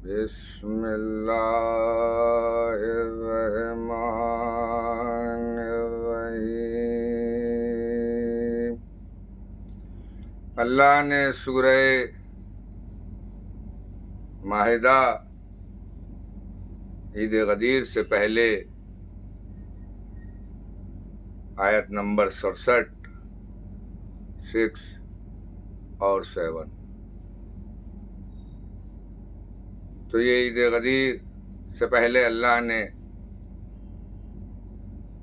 بسم اللہ الرحمن الرحیم۔ اللہ نے سورہ مائدہ عید غدیر سے پہلے آیت نمبر 67، 6 اور 7، تو یہ عید غدیر سے پہلے اللہ نے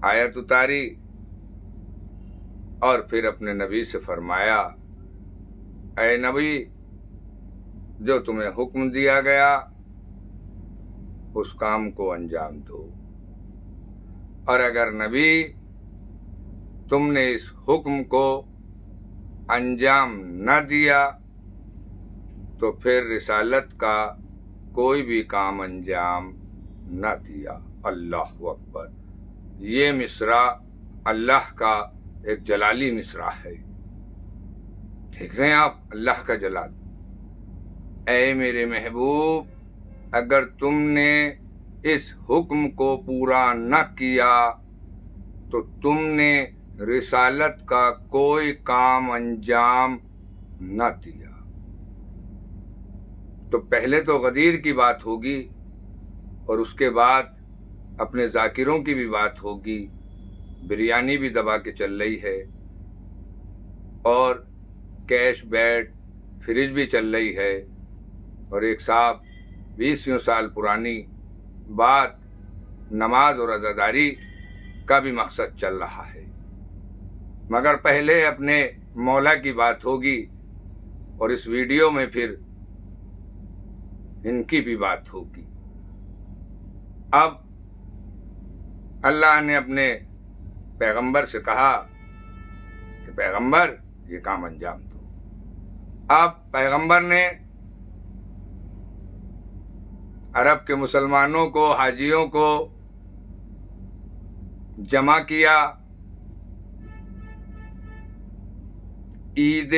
آیت اتاری اور پھر اپنے نبی سے فرمایا، اے نبی، جو تمہیں حکم دیا گیا اس کام کو انجام دو، اور اگر نبی تم نے اس حکم کو انجام نہ دیا تو پھر رسالت کا کوئی بھی کام انجام نہ دیا۔ اللہ اکبر۔ یہ مصرع اللہ کا ایک جلالی مصرع ہے۔ دیکھ رہے ہیں آپ اللہ کا جلال۔ اے میرے محبوب، اگر تم نے اس حکم کو پورا نہ کیا تو تم نے رسالت کا کوئی کام انجام نہ دیا۔ تو پہلے تو غدیر کی بات ہوگی اور اس کے بعد اپنے ذاکروں کی بھی بات ہوگی۔ بریانی بھی دبا کے چل رہی ہے اور کیش بیٹ فریج بھی چل رہی ہے، اور ایک صاحب 20 سال پرانی بات نماز اور عزاداری کا بھی مقصد چل رہا ہے، مگر پہلے اپنے مولا کی بات ہوگی اور اس ویڈیو میں پھر ان کی بھی بات ہوگی۔ اب اللہ نے اپنے پیغمبر سے کہا کہ پیغمبر یہ کام انجام دو۔ اب پیغمبر نے عرب کے مسلمانوں کو، حاجیوں کو جمع کیا، عید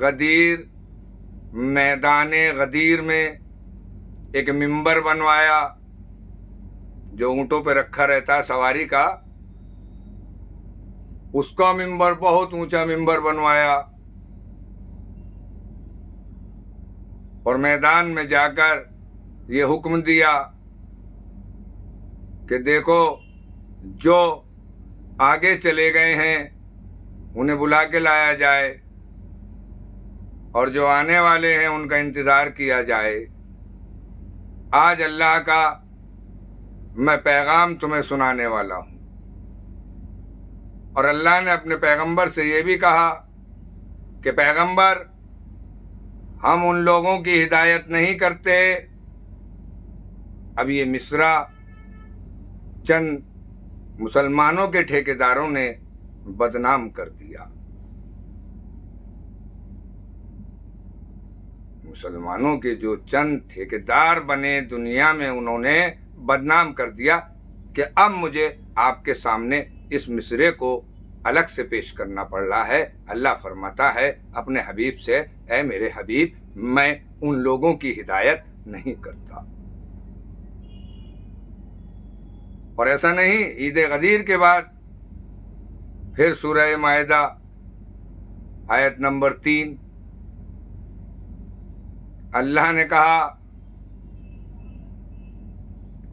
غدیر میدان غدیر میں ایک ممبر بنوایا جو اونٹوں پہ رکھا رہتا سواری کا، اس کا ممبر بہت اونچا ممبر بنوایا، اور میدان میں جا کر یہ حکم دیا کہ دیکھو جو آگے چلے گئے ہیں انہیں بلا کے لایا جائے، اور جو آنے والے ہیں ان کا انتظار کیا جائے۔ آج اللہ کا میں پیغام تمہیں سنانے والا ہوں، اور اللہ نے اپنے پیغمبر سے یہ بھی کہا کہ پیغمبر، ہم ان لوگوں کی ہدایت نہیں کرتے۔ اب یہ مصرع چند مسلمانوں کے ٹھیکیداروں نے بدنام کر دیا۔ مسلمانوں کے جو چند ٹھیکیدار بنے دنیا میں، انہوں نے بدنام کر دیا کہ اب مجھے آپ کے سامنے اس مصرعے کو الگ سے پیش کرنا پڑ رہا ہے۔ اللہ فرماتا ہے اپنے حبیب سے، اے میرے حبیب، میں ان لوگوں کی ہدایت نہیں کرتا۔ اور ایسا نہیں، عید غدیر کے بعد پھر سورہ مائدہ آیت نمبر 3 اللہ نے کہا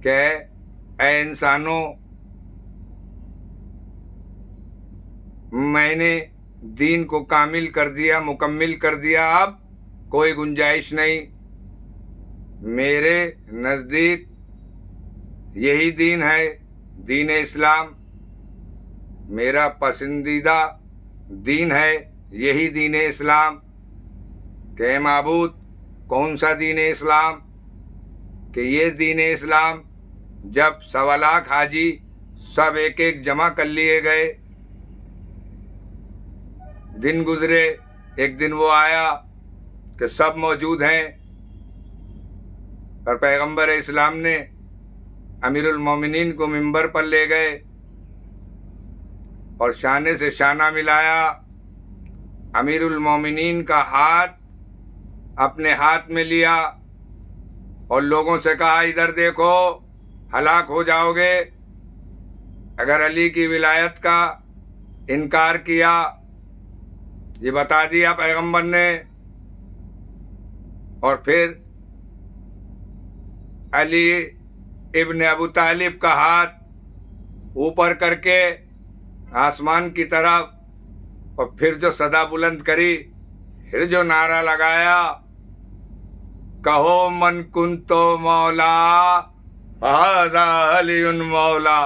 کہ اے انسانوں، میں نے دین کو کامل کر دیا، مکمل کر دیا، اب کوئی گنجائش نہیں۔ میرے نزدیک یہی دین ہے، دین اسلام میرا پسندیدہ دین ہے، یہی دین اسلام۔ کہ اے معبود، کون سا دین اسلام؟ کہ یہ دین اسلام جب 1.25 لاکھ حاجی سب ایک ایک جمع کر لیے گئے، دن گزرے، ایک دن وہ آیا کہ سب موجود ہیں، اور پیغمبر اسلام نے امیر المومنین کو ممبر پر لے گئے اور شانے سے شانہ ملایا۔ امیر المومنین کا ہاتھ اپنے ہاتھ میں لیا اور لوگوں سے کہا ادھر دیکھو ہلاک ہو جاؤ گے اگر علی کی ولایت کا انکار کیا. یہ بتا دیا پیغمبر نے. اور پھر علی ابن ابو طالب کا ہاتھ اوپر کر کے آسمان کی طرف اور پھر جو صدا بلند کری, پھر جو نعرہ لگایا, کہو من کنتو مولا فہذا علی مولا.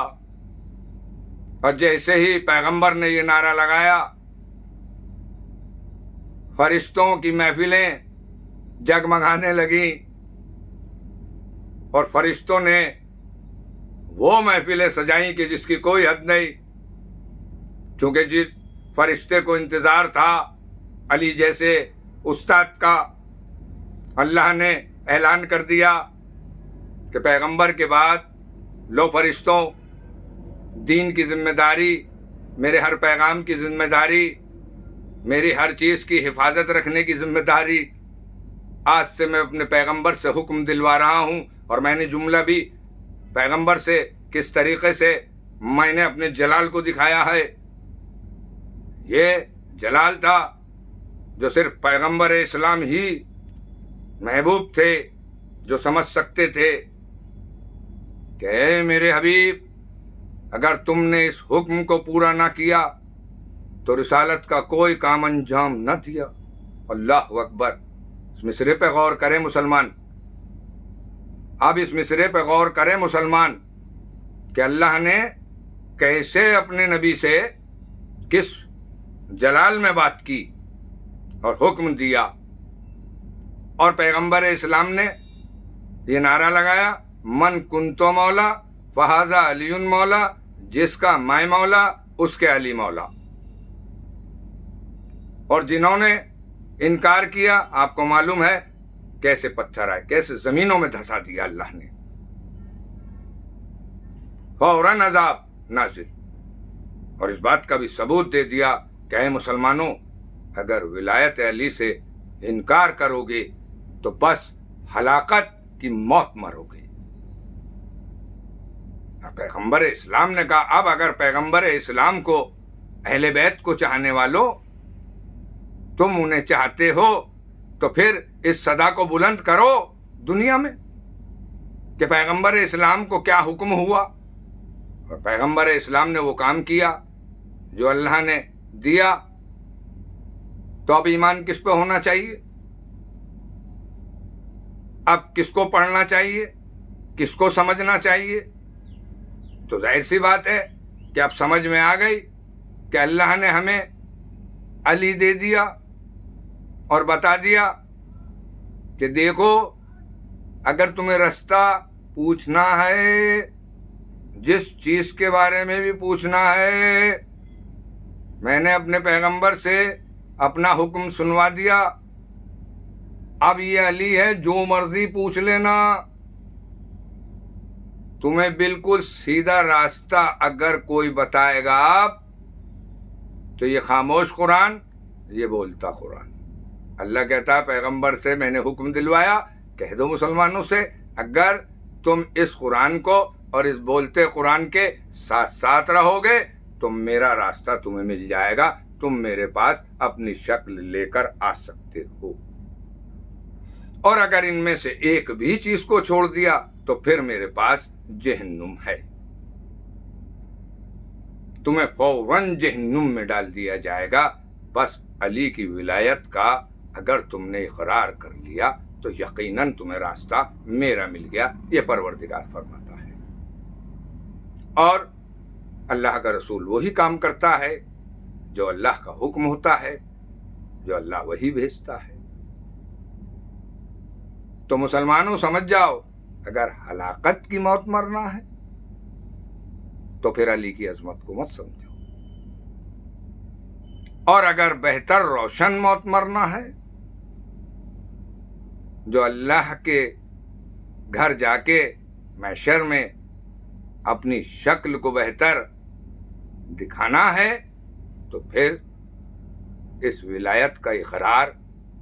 اور جیسے ہی پیغمبر نے یہ نعرہ لگایا, فرشتوں کی محفلیں جگمگانے لگیں اور فرشتوں نے وہ محفلیں سجائیں کہ جس کی کوئی حد نہیں, چونکہ جس فرشتے کو انتظار تھا علی جیسے استاد کا, اللہ نے اعلان کر دیا کہ پیغمبر کے بعد لو فرشتوں, دین کی ذمہ داری, میرے ہر پیغام کی ذمہ داری, میری ہر چیز کی حفاظت رکھنے کی ذمہ داری آج سے میں اپنے پیغمبر سے حکم دلوا رہا ہوں. اور میں نے جملہ بھی پیغمبر سے کس طریقے سے میں نے اپنے جلال کو دکھایا ہے. یہ جلال تھا جو صرف پیغمبر اسلام ہی محبوب تھے جو سمجھ سکتے تھے کہ اے میرے حبیب, اگر تم نے اس حکم کو پورا نہ کیا تو رسالت کا کوئی کام انجام نہ دیا. اللہ اکبر. اس مصرے پہ غور کریں مسلمان, اب اس مصرے پہ غور کریں مسلمان کہ اللہ نے کیسے اپنے نبی سے کس جلال میں بات کی اور حکم دیا. اور پیغمبر اسلام نے یہ نعرہ لگایا, من کنتو مولا فہذا علی مولا, جس کا میں مولا اس کے علی مولا. اور جنہوں نے انکار کیا آپ کو معلوم ہے کیسے پتھر آئے, کیسے زمینوں میں دھسا دیا اللہ نے, فوراً عذاب نازل. اور اس بات کا بھی ثبوت دے دیا کہ اے مسلمانوں, اگر ولایت علی سے انکار کرو گے تو بس ہلاکت کی موت مرو گے. پیغمبر اسلام نے کہا اب اگر پیغمبر اسلام کو اہل بیت کو چاہنے والوں تم انہیں چاہتے ہو تو پھر اس صدا کو بلند کرو دنیا میں کہ پیغمبر اسلام کو کیا حکم ہوا. اور پیغمبر اسلام نے وہ کام کیا جو اللہ نے دیا. تو اب ایمان کس پہ ہونا چاہیے؟ اب کس کو پڑھنا چاہیے, کس کو سمجھنا چاہیے؟ تو ظاہر سی بات ہے کہ اب سمجھ میں آ گئی کہ اللہ نے ہمیں علی دے دیا اور بتا دیا کہ دیکھو اگر تمہیں رستہ پوچھنا ہے, جس چیز کے بارے میں بھی پوچھنا ہے, میں نے اپنے پیغمبر سے اپنا حکم سنوا دیا. اب یہ علی ہے, جو مرضی پوچھ لینا. تمہیں بالکل سیدھا راستہ اگر کوئی بتائے گا آپ تو یہ خاموش قرآن, یہ بولتا قرآن. اللہ کہتا ہے پیغمبر سے میں نے حکم دلوایا, کہہ دو مسلمانوں سے اگر تم اس قرآن کو اور اس بولتے قرآن کے ساتھ ساتھ رہو گے تو میرا راستہ تمہیں مل جائے گا, تم میرے پاس اپنی شکل لے کر آ سکتے ہو. اور اگر ان میں سے ایک بھی چیز کو چھوڑ دیا تو پھر میرے پاس جہنم ہے, تمہیں فوراً جہنم میں ڈال دیا جائے گا. بس علی کی ولایت کا اگر تم نے اقرار کر لیا تو یقیناً تمہیں راستہ میرا مل گیا, یہ پروردگار فرماتا ہے. اور اللہ کا رسول وہی کام کرتا ہے جو اللہ کا حکم ہوتا ہے, جو اللہ وہی بھیجتا ہے. تو مسلمانوں سمجھ جاؤ, اگر ہلاکت کی موت مرنا ہے تو پھر علی کی عظمت کو مت سمجھو, اور اگر بہتر روشن موت مرنا ہے جو اللہ کے گھر جا کے محشر میں اپنی شکل کو بہتر دکھانا ہے تو پھر اس ولایت کا اقرار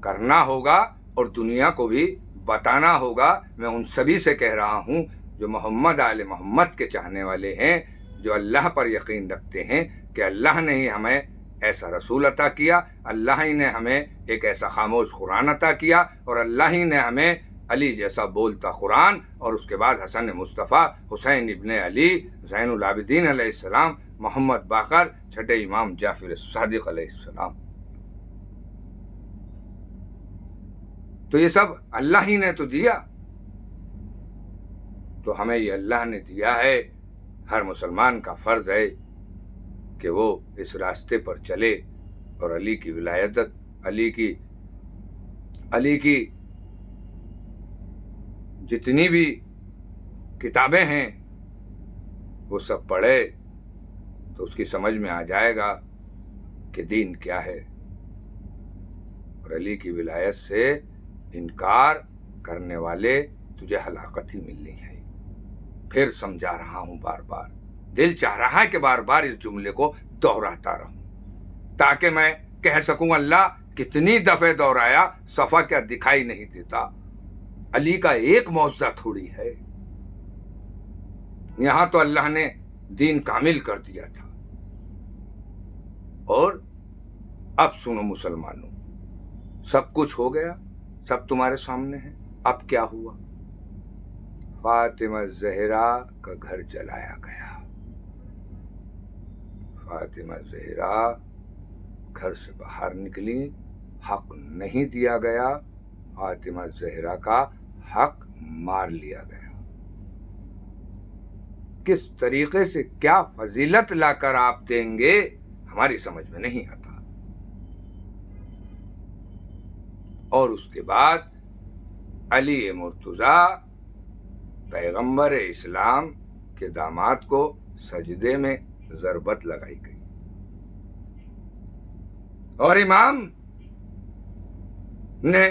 کرنا ہوگا اور دنیا کو بھی بتانا ہوگا. میں ان سبھی سے کہہ رہا ہوں جو محمد آل محمد کے چاہنے والے ہیں, جو اللہ پر یقین رکھتے ہیں کہ اللہ نے ہی ہمیں ایسا رسول عطا کیا, اللہ ہی نے ہمیں ایک ایسا خاموش قرآن عطا کیا, اور اللہ ہی نے ہمیں علی جیسا بولتا قرآن, اور اس کے بعد حسن مصطفیٰ, حسین ابن علی, زین العابدین علیہ السلام, محمد باقر, چھٹے امام جعفر صادق علیہ السلام. تو یہ سب اللہ ہی نے تو دیا, تو ہمیں یہ اللہ نے دیا ہے. ہر مسلمان کا فرض ہے کہ وہ اس راستے پر چلے, اور علی کی ولایت, علی کی جتنی بھی کتابیں ہیں وہ سب پڑھے تو اس کی سمجھ میں آ جائے گا کہ دین کیا ہے. اور علی کی ولایت سے انکار کرنے والے تجھے ہلاکت ہی ملنی ہے. پھر سمجھا رہا ہوں بار بار, دل چاہ رہا ہے کہ بار بار اس جملے کو دہراتا رہوں تاکہ میں کہہ سکوں اللہ کتنی دفعہ دہرایا, صفحہ کیا دکھائی نہیں دیتا. علی کا ایک معجزہ تھوڑی ہے, یہاں تو اللہ نے دین کامل کر دیا تھا. اور اب سنو مسلمانوں, سب کچھ ہو گیا, سب تمہارے سامنے ہے. اب کیا ہوا؟ فاطمہ زہرا کا گھر جلایا گیا. فاطمہ زہرا گھر سے باہر نکلی, حق نہیں دیا گیا, فاطمہ زہرا کا حق مار لیا گیا. کس طریقے سے کیا فضیلت لا کر آپ دیں گے ہماری سمجھ میں نہیں آتا. اور اس کے بعد علی مرتضیٰ پیغمبر اسلام کے داماد کو سجدے میں ضربت لگائی گئی, اور امام نے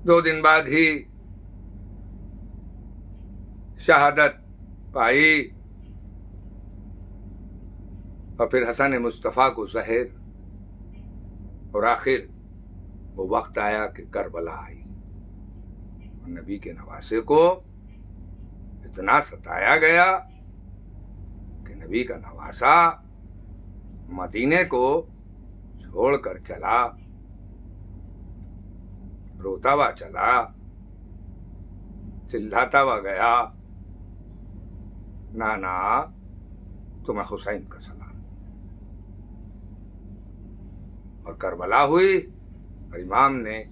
2 دن بعد ہی شہادت پائی, اور پھر حسن مصطفیٰ کو زہر, اور آخر وہ وقت آیا کہ کربلا آئی. اور نبی کے نواسے کو اتنا ستایا گیا کہ نبی کا نواسا مدینے کو چھوڑ کر چلا, روتا ہوا چلا, چلاتا ہوا گیا, نانا تمہیں حسین کا سلام. اور کربلا ہوئی, اور امام نے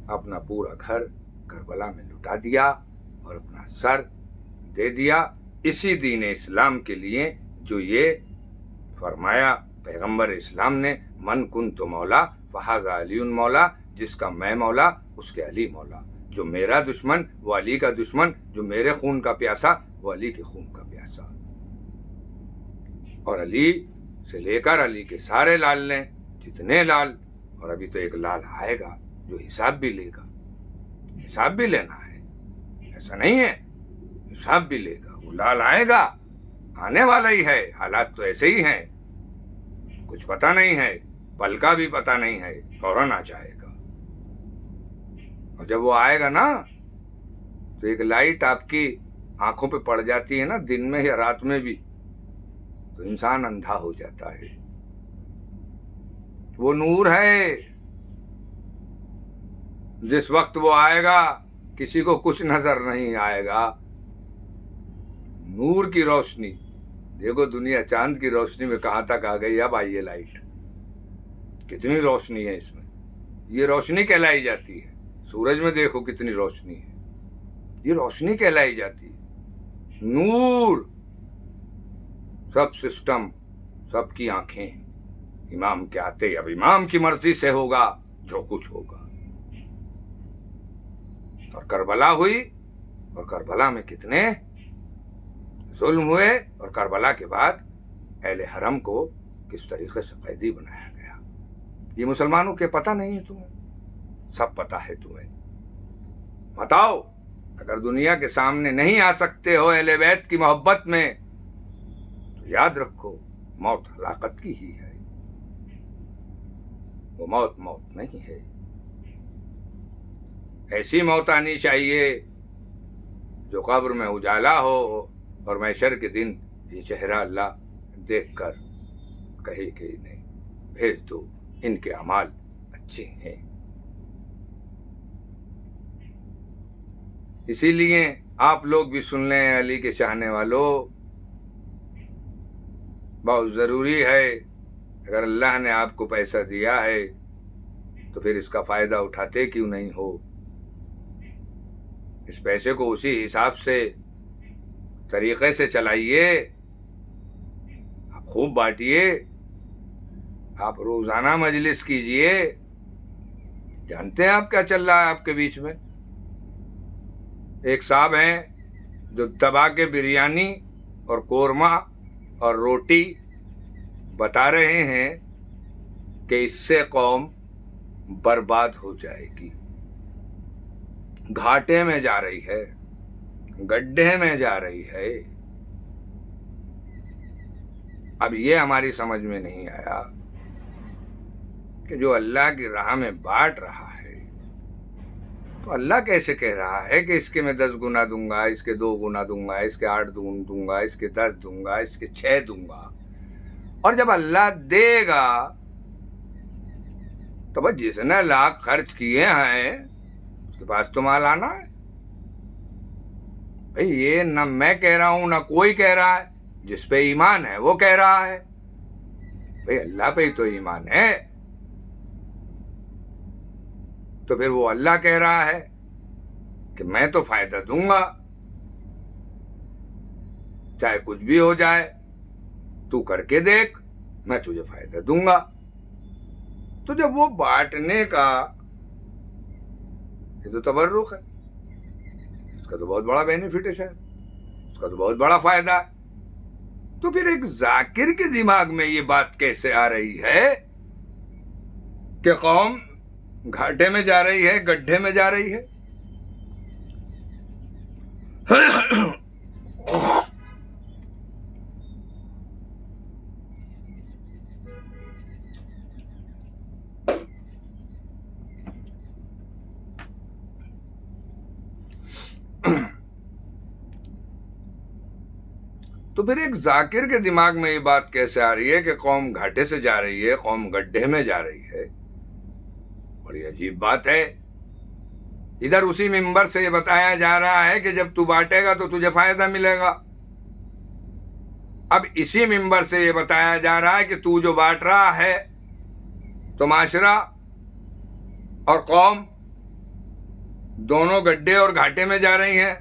اپنا پورا گھر کربلا میں لٹا دیا اور اپنا سر دے دیا اسی دین اسلام کے لیے جو یہ فرمایا پیغمبر اسلام نے, من کنت مولا فہذا علی مولا, جس کا میں مولا اس کے علی مولا. جو میرا دشمن وہ علی کا دشمن, جو میرے خون کا پیاسا وہ علی کے خون کا پیاسا. اور علی سے لے کر علی کے سارے لال نے, جتنے لال, اور ابھی تو ایک لال آئے گا جو حساب بھی لے گا. حساب بھی لینا ہے, ایسا نہیں ہے, حساب بھی لے گا. وہ لال آئے گا, آنے والا ہی ہے. حالات تو ایسے ہی ہیں, کچھ پتہ نہیں ہے, پل کا بھی پتہ نہیں ہے, فوراً آ جائے گا. اور جب وہ آئے گا نا تو ایک لائٹ آپ کی آنکھوں پہ پڑ جاتی ہے نا, دن میں یا رات میں بھی, تو انسان اندھا ہو جاتا ہے. وہ نور ہے, جس وقت وہ آئے گا کسی کو کچھ نظر نہیں آئے گا. نور کی روشنی دیکھو, دنیا چاند کی روشنی میں کہاں تک آ گئی. اب آئیے لائٹ, کتنی روشنی ہے اس میں, یہ روشنی کہلائی جاتی ہے. سورج میں دیکھو کتنی روشنی ہے, یہ روشنی کہلائی جاتی ہے. نور, سب سسٹم, سب کی آنکھیں امام کے آتے. اب امام کی مرضی سے ہوگا جو کچھ ہوگا. اور کربلا ہوئی, اور کربلا میں کتنے ظلم ہوئے, اور کربلا کے بعد اہل حرم کو کس طریقے سے قیدی بنایا گیا. یہ مسلمانوں کے پتہ نہیں ہے تمہیں, سب پتہ ہے تمہیں. بتاؤ, اگر دنیا کے سامنے نہیں آ سکتے ہو اہل بیت کی محبت میں, تو یاد رکھو موت ہلاکت کی ہی ہے. وہ موت نہیں ہے. ایسی موت آنی چاہیے جو قبر میں اجالا ہو اور محشر کے دن یہ چہرہ اللہ دیکھ کر کہے کہ نہیں بھیج دو، ان کے اعمال اچھے ہیں۔ اسی لیے آپ لوگ بھی سن لیں، علی کے چاہنے والوں، بہت ضروری ہے، اگر اللہ نے آپ کو پیسہ دیا ہے تو پھر اس کا فائدہ اٹھاتے کیوں نہیں ہو؟ اس پیسے کو اسی حساب سے طریقے سے چلائیے، آپ خوب بانٹیے، آپ روزانہ مجلس کیجئے۔ جانتے ہیں آپ کیا چل رہا ہے آپ کے بیچ میں؟ ایک صاحب ہیں جو دبا کے بریانی اور قورمہ اور روٹی بتا رہے ہیں کہ اس سے قوم برباد ہو جائے گی، گھاٹے میں جا رہی ہے، گڈھے میں جا رہی ہے۔ اب یہ ہماری سمجھ میں نہیں آیا کہ جو اللہ کی راہ میں بانٹ رہا ہے تو اللہ کیسے کہہ رہا ہے کہ اس کے میں 10 گنا دوں گا، اس کے 2 گنا دوں گا، اس کے 8 دوں گا، اس کے 10 دوں گا، اس کے 6 دوں گا؟ اور جب اللہ دے گا تو بس جس نے لاکھ خرچ کیے ہیں اس کے پاس تو مال آنا ہے۔ بھئی یہ نہ میں کہہ رہا ہوں نہ کوئی کہہ رہا ہے، جس پہ ایمان ہے وہ کہہ رہا ہے۔ بھئی اللہ پہ ہی تو ایمان ہے، تو پھر وہ اللہ کہہ رہا ہے کہ میں تو فائدہ دوں گا، چاہے کچھ بھی ہو جائے، تو کر کے دیکھ، میں تجھے فائدہ دوں گا۔ تو جب وہ بانٹنے کا یہ تو تبرک ہے، اس کا تو بہت بڑا بینیفٹ ہے، شاید اس کا تو بہت بڑا فائدہ ہے، تو پھر ایک ذاکر کے دماغ میں یہ بات کیسے آ رہی ہے کہ قوم گھاٹے میں جا رہی ہے، گڈھے میں جا رہی ہے؟ تو پھر ایک ذاکر کے دماغ میں یہ بات کیسے آ رہی ہے کہ قوم گھاٹے سے جا رہی ہے، قوم گڈھے میں جا رہی ہے؟ بڑی عجیب بات ہے۔ ادھر اسی منبر سے یہ بتایا جا رہا ہے کہ جب تو بانٹے گا تو تجھے فائدہ ملے گا، اب اسی منبر سے یہ بتایا جا رہا ہے کہ تو جو بانٹ رہا ہے تو معاشرہ اور قوم دونوں گڈھے اور گھاٹے میں جا رہی ہیں۔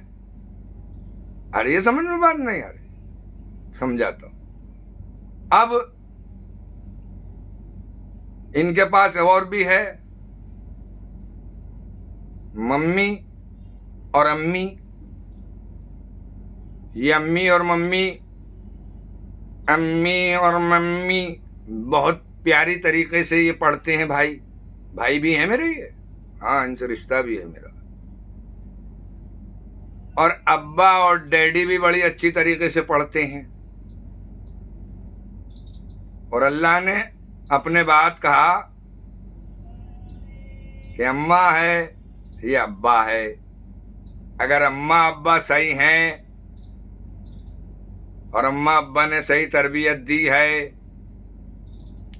ارے یہ سمجھ میں بات نہیں آ رہی، سمجھاتا ہوں۔ اب ان کے پاس اور بھی ہے، ممی اور امی۔ یہ امی اور ممی بہت پیاری طریقے سے یہ پڑھتے ہیں، بھائی بھی ہیں میرے، یہ ہاں ان سے رشتہ بھی ہے میرا، اور ابا اور ڈیڈی بھی بڑی اچھی طریقے سے پڑھتے ہیں۔ اور اللہ نے اپنے بات کہا کہ اماں ہے یہ ابا ہے، اگر اماں ابا صحیح ہیں اور اماں ابا نے صحیح تربیت دی ہے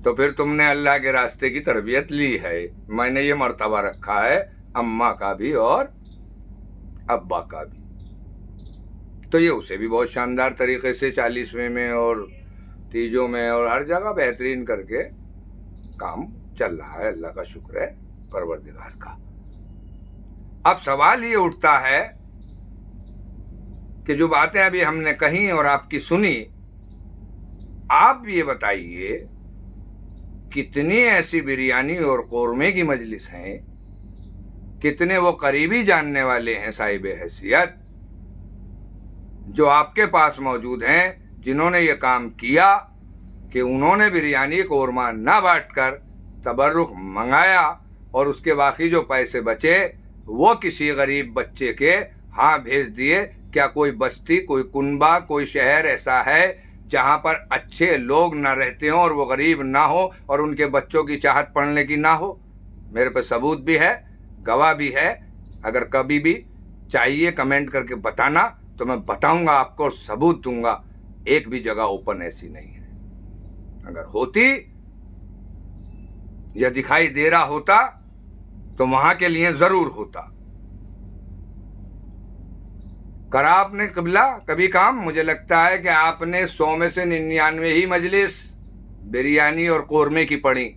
تو پھر تم نے اللہ کے راستے کی تربیت لی ہے۔ میں نے یہ مرتبہ رکھا ہے اماں کا بھی اور ابا کا بھی، تو یہ اسے بھی بہت شاندار طریقے سے 40ویں میں اور تیجوں میں اور ہر جگہ بہترین کر کے کام چل رہا ہے۔ اللہ کا شکر ہے پروردگار کا۔ اب سوال یہ اٹھتا ہے کہ جو باتیں ابھی ہم نے کہیں اور آپ کی سنی، آپ بھی یہ بتائیے کتنی ایسی بریانی اور قورمے کی مجلس ہیں، کتنے وہ قریبی جاننے والے ہیں صاحب حیثیت جو آپ کے پاس موجود ہیں، جنہوں نے یہ کام کیا کہ انہوں نے بریانی قورمہ نہ بانٹ کر تبرک منگایا اور اس کے باقی جو پیسے بچے وہ کسی غریب بچے کے ہاں بھیج دیے۔ کیا کوئی بستی، کوئی کنبہ، کوئی شہر ایسا ہے جہاں پر اچھے لوگ نہ رہتے ہوں اور وہ غریب نہ ہو اور ان کے بچوں کی چاہت پڑھنے کی نہ ہو؟ میرے پہ ثبوت بھی ہے، گواہ بھی ہے اگر کبھی بھی چاہیے کمنٹ کر کے بتانا تو میں بتاؤں گا آپ کو اور ثبوت دوں گا. ایک بھی جگہ اوپن ایسی نہیں ہے. اگر ہوتی یا دکھائی دے رہا ہوتا تو وہاں کے لیے ضرور ہوتا. کرا آپ نے قبلہ کبھی کام؟ مجھے لگتا ہے کہ آپ نے 100 میں سے 99 ہی مجلس بریانی اور قورمے کی پڑھی.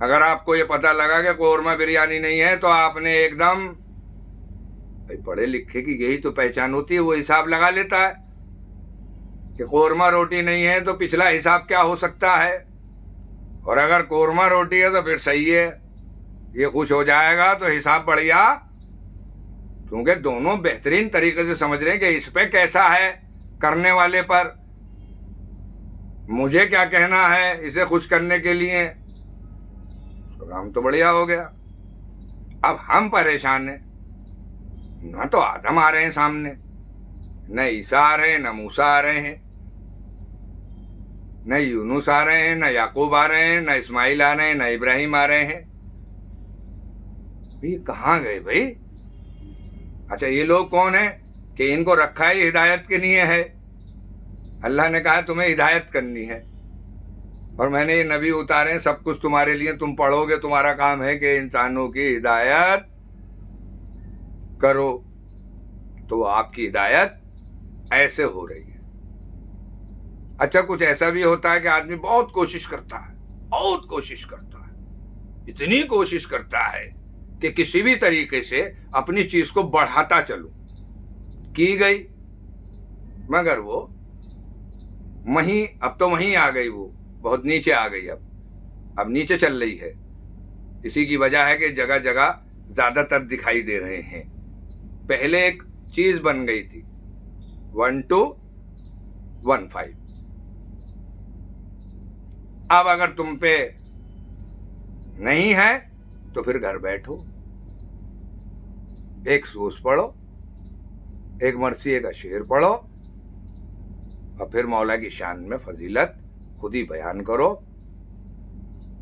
اگر آپ کو یہ پتہ لگا کہ قورمہ بریانی نہیں ہے تو آپ نے ایک دم، پڑھے لکھے کی یہی تو پہچان ہوتی ہے، وہ حساب لگا لیتا ہے کہ قورمہ روٹی نہیں ہے تو پچھلا حساب کیا ہو سکتا ہے، اور اگر قورمہ روٹی ہے تو پھر صحیح ہے، یہ خوش ہو جائے گا تو حساب بڑھیا. کیونکہ دونوں بہترین طریقے سے سمجھ رہے ہیں کہ اس پہ کیسا ہے، کرنے والے پر مجھے کیا کہنا ہے اسے خوش کرنے کے لیے. تو کام تو بڑھیا ہو گیا. اب ہم پریشان ہیں، نہ تو آدم آ رہے ہیں سامنے، نہ عیسیٰ آ رہے ہیں، نہ موسیٰ آ رہے ہیں، نہ یونس آ رہے ہیں، نہ یعقوب آ رہے ہیں، نہ اسماعیل آ رہے ہیں، نہ ابراہیم آ رہے ہیں. یہ کہاں گئے بھائی؟ اچھا یہ لوگ کون ہیں کہ ان کو رکھا ہی ہدایت کے لیے ہے؟ اللہ نے کہا تمہیں ہدایت کرنی ہے اور میں نے یہ نبی اتارے ہیں، سب کچھ تمہارے لیے، تم پڑھو گے، تمہارا کام ہے کہ انسانوں کی ہدایت کرو. تو وہ آپ کی ہدایت ایسے ہو رہی ہے. اچھا کچھ ایسا بھی ہوتا ہے کہ آدمی بہت کوشش کرتا ہے، بہت کوشش کرتا ہے، اتنی کوشش کرتا ہے کہ کسی بھی طریقے سے اپنی چیز کو بڑھاتا چلوں، کی گئی، مگر وہ اب تو وہیں آ گئی، وہ بہت نیچے آ گئی، اب نیچے چل رہی ہے. اسی کی وجہ ہے کہ جگہ جگہ زیادہ تر دکھائی دے رہے ہیں. پہلے ایک چیز بن گئی تھی 1215. اب اگر تم پہ نہیں ہے تو پھر گھر بیٹھو، ایک سوس پڑھو، ایک مرثیے کا شعر پڑھو، اور پھر مولا کی شان میں فضیلت خود ہی بیان کرو،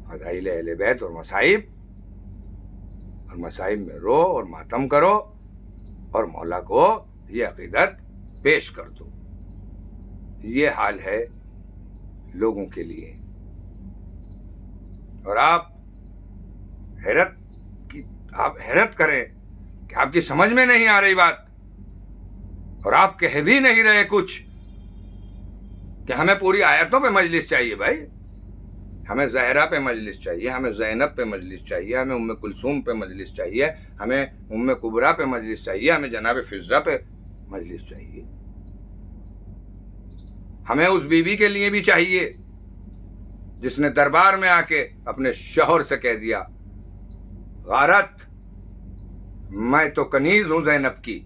فضائل اہل بیت اور مصائب میں رو اور ماتم کرو اور مولا کو یہ عقیدت پیش کر دو. یہ حال ہے لوگوں کے لیے. اور آپ حیرت کریں کہ آپ کی سمجھ میں نہیں آ رہی بات، اور آپ کہہ بھی نہیں رہے کچھ کہ ہمیں پوری آیتوں پہ مجلس چاہیے. بھائی ہمیں زہرا پہ مجلس چاہیے، ہمیں زینب پہ مجلس چاہیے، ہمیں ام کلثوم پہ مجلس چاہیے، ہمیں ام کبریٰ پہ مجلس چاہیے، ہمیں جناب فضہ پہ مجلس چاہیے، ہمیں اس بی بی کے لیے بھی چاہیے جس نے دربار میں آ کے اپنے شوہر سے کہہ دیا غارت میں تو کنیز ہوں زینب کی.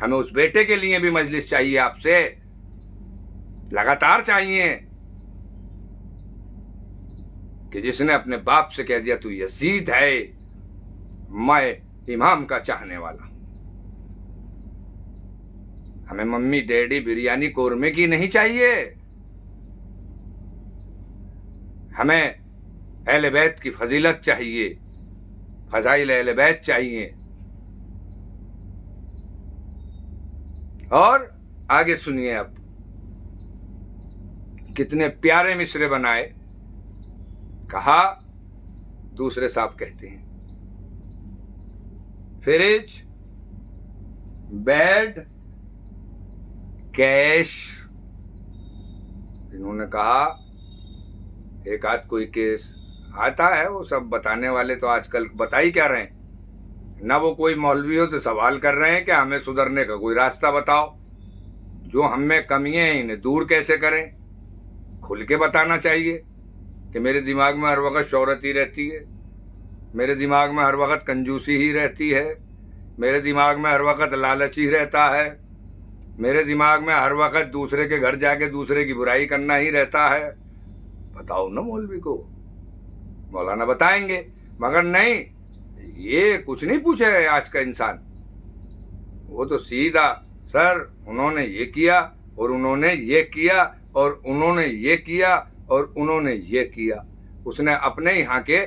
ہمیں اس بیٹے کے لیے بھی مجلس چاہیے، آپ سے لگاتار چاہیے، کہ جس نے اپنے باپ سے کہہ دیا تو یزید ہے، میں امام کا چاہنے والا ہوں. ہمیں ممی ڈیڈی بریانی قورمے کی نہیں چاہیے، ہمیں اہل بیت کی فضیلت چاہیے، فضائل اہل بیت چاہیے. اور آگے سنیے، اب کتنے پیارے مصرے بنائے. کہا دوسرے صاحب کہتے ہیں فریج، بیڈ، کیش. انہوں نے کہا ایک آدھ کوئی کیس آتا ہے، وہ سب بتانے والے تو آج کل بتا ہی کیا رہے ہیں، نہ وہ کوئی مولوی ہو تو سوال کر رہے ہیں کہ ہمیں سدھرنے کا کوئی راستہ بتاؤ، جو ہم میں کمیاں ہیں انہیں دور کیسے کریں. کھل کے بتانا چاہیے کہ میرے دماغ میں ہر وقت شہرت ہی رہتی ہے، میرے دماغ میں ہر وقت کنجوسی ہی رہتی ہے، میرے دماغ میں ہر وقت لالچ ہی رہتا ہے، میرے دماغ میں ہر وقت دوسرے کے گھر جا کے دوسرے کی برائی کرنا ہی رہتا ہے. بتاؤ نا مولوی کو، مولانا بتائیں گے. مگر نہیں، یہ کچھ نہیں پوچھے گئے آج کا انسان. وہ تو سیدھا سر انہوں نے یہ کیا اور انہوں نے یہ کیا اور انہوں نے یہ کیا اور انہوں نے یہ کیا. اس نے اپنے یہاں کے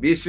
20